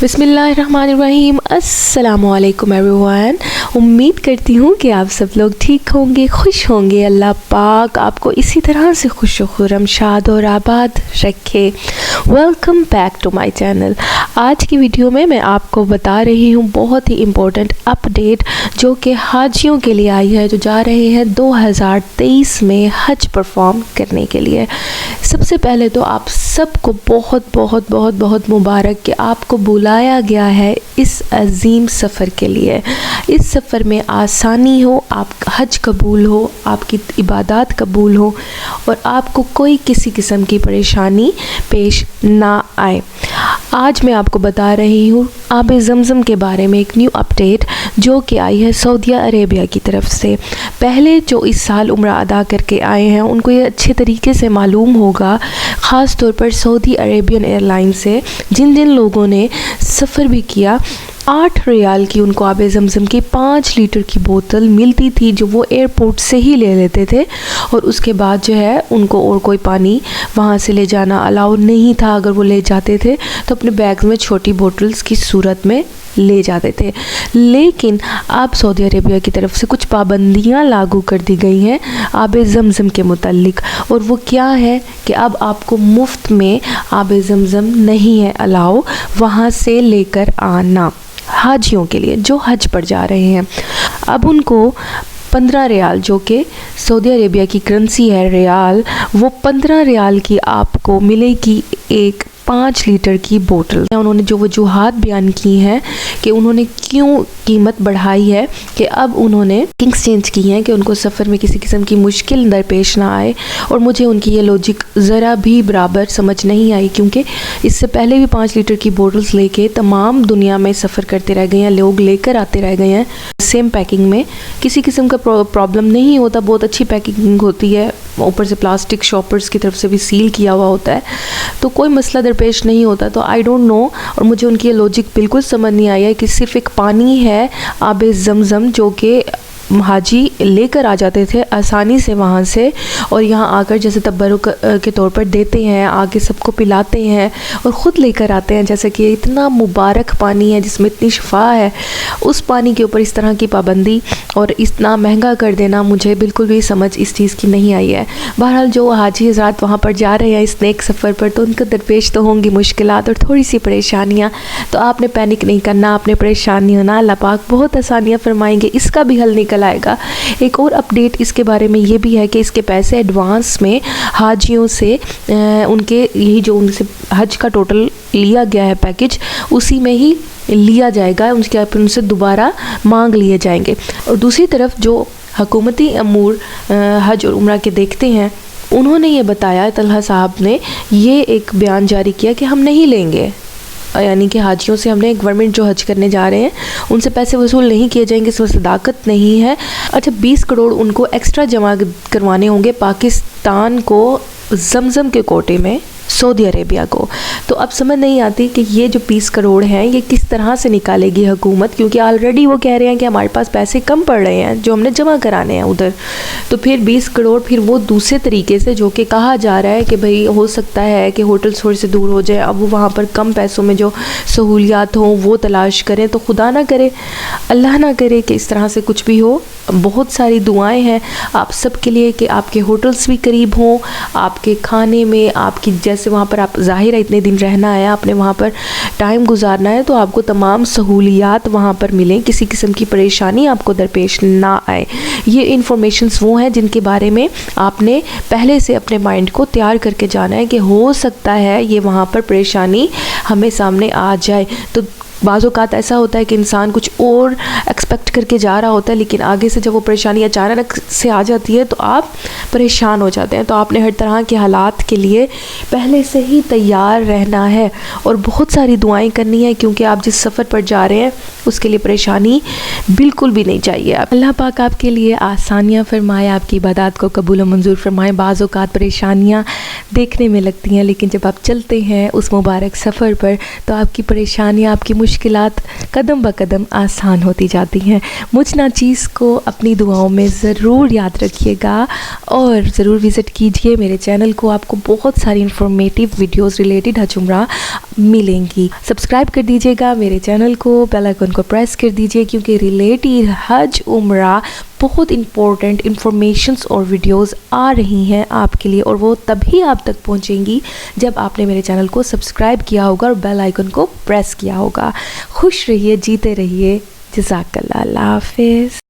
बिस्मिल्लाहिर्रहमानिर्रहीम। अस्सलामुअलैकुम एवरीवन। उम्मीद करती हूँ कि आप सब लोग ठीक होंगे, खुश होंगे। अल्लाह पाक आपको इसी तरह से खुश खुर्रम, शाद और आबाद रखे। Welcome back to my channel. आज की वीडियो में मैं आपको बता रही हूँ बहुत ही इम्पोर्टेंट अपडेट जो कि हाजियों के लिए आई है, जो जा रहे हैं 2023 में हज परफॉर्म करने के लिए। सबसे पहले तो आप सबको बहुत बहुत बहुत बहुत मुबारक कि आपको बुलाया गया है इस अजीम सफ़र के लिए। इस सफ़र में आसानी हो, आप हज कबूल हो, आपकी इबादत कबूल हो और आपको कोई किसी किस्म की परेशानी पेश ना आए। आज मैं आपको बता रही हूँ आब ज़मज़म के बारे में एक न्यू अपडेट जो कि आई है सऊदी अरेबिया की तरफ से। पहले जो इस साल उम्रा अदा करके आए हैं उनको ये अच्छे तरीके से मालूम होगा, ख़ास तौर पर सऊदी अरेबियन एयरलाइन से जिन जिन लोगों ने सफ़र भी किया। 8 रियाल की उनको आब ज़मज़म की 5 लीटर की बोतल मिलती थी जो वो एयरपोर्ट से ही ले लेते थे और उसके बाद जो है उनको और कोई पानी वहाँ से ले जाना अलाउ नहीं था। अगर वो ले जाते थे तो अपने बैग्स में छोटी बोतल्स की सूरत में ले जाते थे। लेकिन अब सऊदी अरेबिया की तरफ से कुछ पाबंदियां लागू कर दी गई हैं आब ज़मज़म के मुतालिक, और वो क्या है कि अब आपको मुफ्त में आब ज़मज़म नहीं है अलाउ वहाँ से लेकर आना हाजियों के लिए जो हज पर जा रहे हैं। अब उनको 15 रियाल जो कि सऊदी अरेबिया की करेंसी है रियाल, वो 15 रियाल की आपको मिलेगी एक 5 लीटर की बोतल। उन्होंने जो वजूहात बयान की हैं कि उन्होंने क्यों कीमत बढ़ाई है कि अब उन्होंने किंग्स चेंज की हैं कि उनको सफ़र में किसी किस्म की मुश्किल दरपेश ना आए। और मुझे उनकी ये लॉजिक ज़रा भी बराबर समझ नहीं आई, क्योंकि इससे पहले भी 5 लीटर की बोतल्स लेके तमाम दुनिया में सफ़र करते रह गए हैं, लोग लेकर आते रह गए हैं सेम पैकिंग में। किसी किस्म का प्रॉब्लम नहीं होता, बहुत अच्छी पैकिंग होती है, ऊपर से प्लास्टिक शॉपर्स की तरफ से भी सील किया हुआ होता है, तो कोई मसला दरपेश नहीं होता। तो आई डोंट नो, और मुझे उनकी ये लॉजिक बिल्कुल समझ नहीं आया कि सिर्फ एक पानी है आब ज़मज़म जो कि हाजी लेकर आ जाते थे आसानी से वहाँ से, और यहाँ आकर जैसे तबरुक के तौर पर देते हैं, आगे सबको पिलाते हैं और ख़ुद लेकर आते हैं। जैसे कि इतना मुबारक पानी है जिसमें इतनी शिफा है, उस पानी के ऊपर इस तरह की पाबंदी और इतना महंगा कर देना मुझे बिल्कुल भी समझ इस चीज़ की नहीं आई है। बहरहाल जो हाजी हज़रात वहाँ पर जा रहे हैं इस नेक सफ़र पर, तो उनको दरपेश तो होंगी मुश्किलात और थोड़ी सी परेशानियाँ। तो आपने पैनिक नहीं करना, आपने परेशान नहीं होना, अल्लाह पाक बहुत आसानियाँ फरमाएंगे, इसका भी हल निकल आएगा। एक और अपडेट इसके बारे में ये भी है कि इसके पैसे एडवांस में हाजियों से उनके यही जो उनसे हज का टोटल लिया गया है पैकेज, उसी में ही लिया जाएगा, उनसे दोबारा मांग लिए जाएंगे। और दूसरी तरफ जो हुकूमती अमूर हज और उम्रा के देखते हैं, उन्होंने ये बताया, तलहा साहब ने ये एक बयान जारी किया कि हम नहीं लेंगे, यानी कि हाजियों से हमने गवर्नमेंट जो हज करने जा रहे हैं उनसे पैसे वसूल नहीं किए जाएंगे, इसमें सदाकत नहीं है। अच्छा, 20 करोड़ उनको एक्स्ट्रा जमा करवाने होंगे पाकिस्तान को ज़मज़म के कोटे में, सऊदी अरेबिया को। तो अब समझ नहीं आती कि ये जो 20 करोड़ हैं ये किस तरह से निकालेगी हुकूमत, क्योंकि ऑलरेडी वो कह रहे हैं कि हमारे पास पैसे कम पड़ रहे हैं जो हमने जमा कराने हैं उधर। तो फिर 20 करोड़ फिर वो दूसरे तरीके से जो कि कहा जा रहा है कि भाई हो सकता है कि होटल थोड़े से दूर हो जाए, अब वो वहाँ पर कम पैसों में जो सहूलियात हों वो तलाश करें। तो खुदा ना करे, अल्लाह ना करे कि इस तरह से कुछ भी हो। बहुत सारी दुआएं हैं आप सब के लिए कि आपके होटल्स भी करीब हों, आपके खाने में, आपकी जैसे वहाँ पर आप ज़ाहिर है इतने दिन रहना है, आपने वहाँ पर टाइम गुजारना है, तो आपको तमाम सहूलियात वहाँ पर मिलें, किसी किस्म की परेशानी आपको दरपेश ना आए। ये इन्फॉर्मेशंस वो हैं जिनके बारे में आपने पहले से अपने माइंड को तैयार करके जाना है कि हो सकता है ये वहाँ पर परेशानी हमें सामने आ जाए। तो बाज़ औक़ात ऐसा होता है कि इंसान कुछ और एक्सपेक्ट करके जा रहा होता है, लेकिन आगे से जब वो परेशानी अचानक से आ जाती है तो आप परेशान हो जाते हैं। तो आपने हर तरह के हालात के लिए पहले से ही तैयार रहना है और बहुत सारी दुआएं करनी है, क्योंकि आप जिस सफ़र पर जा रहे हैं उसके लिए परेशानी बिल्कुल भी नहीं चाहिए। अल्लाह पाक आपके लिए आसानियाँ फरमाए, आपकी इबादत को कबूल और मंजूर फरमाए। बाज़ औक़ात परेशानियाँ देखने में लगती हैं, लेकिन जब आप चलते हैं उस मुबारक सफ़र पर तो आपकी परेशानियाँ, आपकी मुश्किलात कदम ब कदम आसान होती जाती हैं। मुझ नाचीज़ को अपनी दुआओं में ज़रूर याद रखिएगा और ज़रूर विज़िट कीजिए मेरे चैनल को। आपको बहुत सारी इन्फॉर्मेटिव वीडियोस रिलेटेड हज उम्रा मिलेंगी। सब्सक्राइब कर दीजिएगा मेरे चैनल को, बेल आइकन को प्रेस कर दीजिए क्योंकि रिलेटेड हज उम्रा बहुत इम्पोर्टेंट इन्फॉर्मेशंस और वीडियोस आ रही हैं आपके लिए, और वो तभी आप तक पहुंचेंगी जब आपने मेरे चैनल को सब्सक्राइब किया होगा और बेल आइकन को प्रेस किया होगा। खुश रहिए, जीते रहिए। जज़ाकल्लाह, अल्लाह हाफ़िज़।